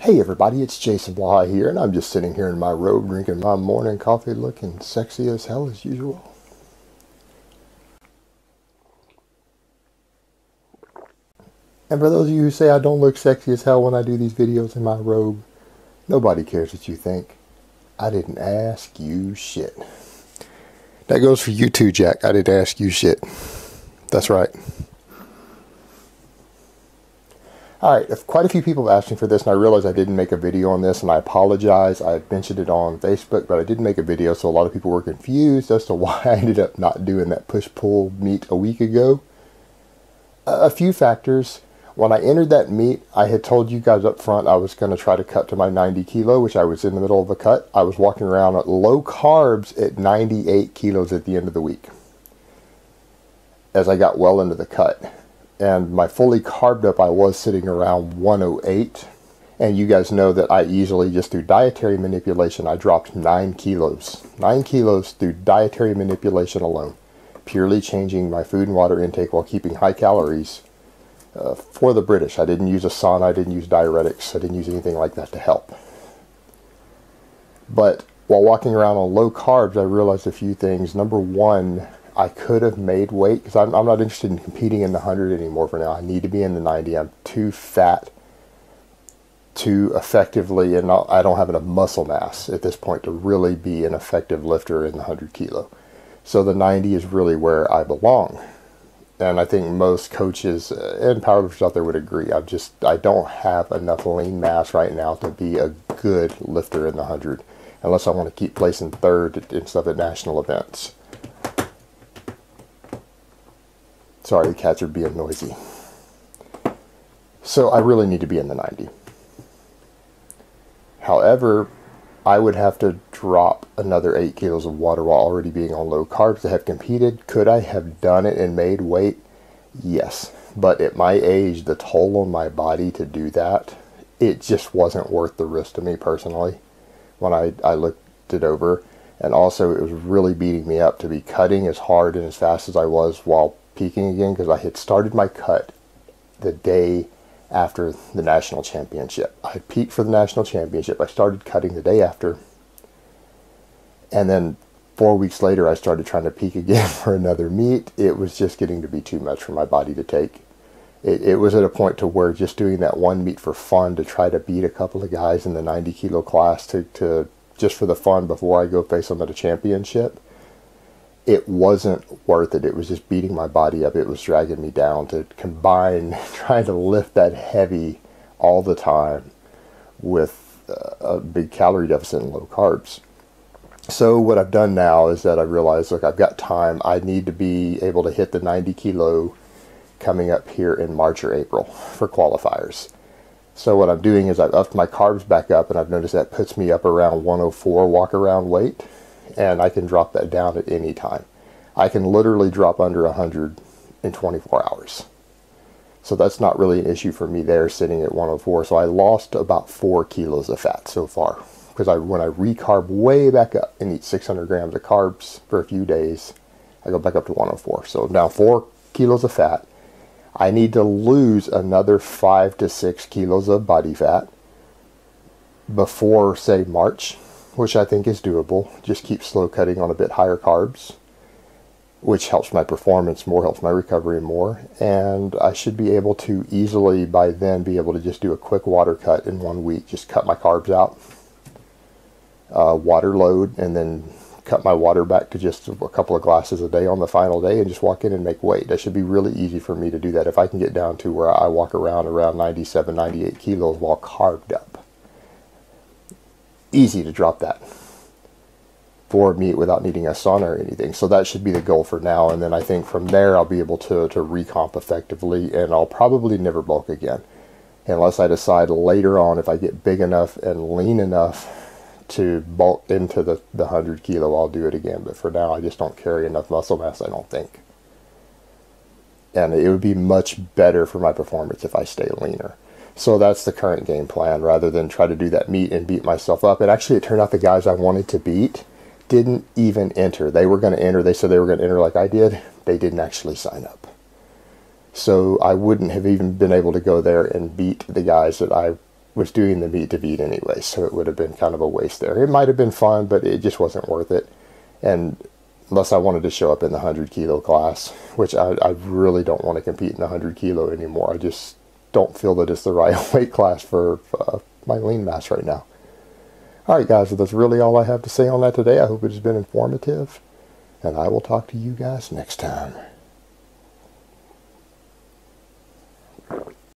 Hey everybody, it's Jason Blah here, and I'm just sitting here in my robe drinking my morning coffee looking sexy as hell as usual. And for those of you who say I don't look sexy as hell when I do these videos in my robe, nobody cares what you think. I didn't ask you shit. That goes for you too, Jack. I didn't ask you shit. That's right. Alright, quite a few people have asked me for this, and I realized I didn't make a video on this, and I apologize. I mentioned it on Facebook, but I didn't make a video, so a lot of people were confused as to why I ended up not doing that push-pull meet a week ago. A few factors. When I entered that meet, I had told you guys up front I was going to try to cut to my 90 kilo, which I was in the middle of a cut. I was walking around at low carbs at 98 kilos at the end of the week, as I got well into the cut. And my fully carbed up, I was sitting around 108. And you guys know that I easily, just through dietary manipulation, I dropped 9 kilos. 9 kilos through dietary manipulation alone. Purely changing my food and water intake while keeping high calories for the British. I didn't use a sauna, I didn't use diuretics, I didn't use anything like that to help. But while walking around on low carbs, I realized a few things. Number one, I could have made weight, because I'm not interested in competing in the 100 anymore for now. I need to be in the 90. I'm too fat to effectively, and I don't have enough muscle mass at this point to really be an effective lifter in the 100 kilo. So the 90 is really where I belong. And I think most coaches and powerlifters out there would agree. I don't have enough lean mass right now to be a good lifter in the 100, unless I want to keep placing third and stuff at national events. Sorry, the cats are being noisy. So I really need to be in the 90. However, I would have to drop another 8 kilos of water while already being on low carbs to have competed. Could I have done it and made weight? Yes. But at my age, the toll on my body to do that, it just wasn't worth the risk to me personally when I looked it over. And also, it was really beating me up to be cutting as hard and as fast as I was while peaking again, because I had started my cut the day after the national championship. I had peaked for the national championship. I started cutting the day after, and then 4 weeks later I started trying to peak again for another meet. It was just getting to be too much for my body to take. It was at a point to where just doing that one meet for fun to try to beat a couple of guys in the 90 kilo class to just for the fun before I go face them at a championship, it wasn't worth it. It was just beating my body up. It was dragging me down to combine trying to lift that heavy all the time with a big calorie deficit and low carbs. So what I've done now is that I realized, look, I've got time. I need to be able to hit the 90 kilo coming up here in March or April for qualifiers. So what I'm doing is I've upped my carbs back up, and I've noticed that puts me up around 104 walk around weight. And I can drop that down at any time. I can literally drop under 100 in 24 hours. So that's not really an issue for me there, sitting at 104. So I lost about 4 kilos of fat so far. Because when I recarb way back up and eat 600 grams of carbs for a few days, I go back up to 104. So now 4 kilos of fat. I need to lose another 5 to 6 kilos of body fat before, say, March, which I think is doable. Just keep slow cutting on a bit higher carbs, which helps my performance more, helps my recovery more, and I should be able to easily by then be able to just do a quick water cut in 1 week. Just cut my carbs out, water load, and then cut my water back to just a couple of glasses a day on the final day, and just walk in and make weight. That should be really easy for me to do that if I can get down to where I walk around 97, 98 kilos while carbed up. Easy to drop that for meet without needing a sauna or anything. So that should be the goal for now, and then I think from there I'll be able to recomp effectively, and I'll probably never bulk again unless I decide later on, if I get big enough and lean enough to bulk into the 100 kilo, I'll do it again. But for now I just don't carry enough muscle mass, I don't think, and it would be much better for my performance if I stay leaner. So that's the current game plan, rather than try to do that meet and beat myself up. And actually, it turned out the guys I wanted to beat didn't even enter. They were going to enter. They said they were going to enter like I did. They didn't actually sign up. So I wouldn't have even been able to go there and beat the guys that I was doing the meet to beat anyway, so it would have been kind of a waste there. It might have been fun, but it just wasn't worth it. And unless I wanted to show up in the 100 kilo class, which I really don't want to compete in the 100 kilo anymore. I just don't feel that it's the right weight class for my lean mass right now. Alright guys, so that's really all I have to say on that today. I hope it has been informative, and I will talk to you guys next time.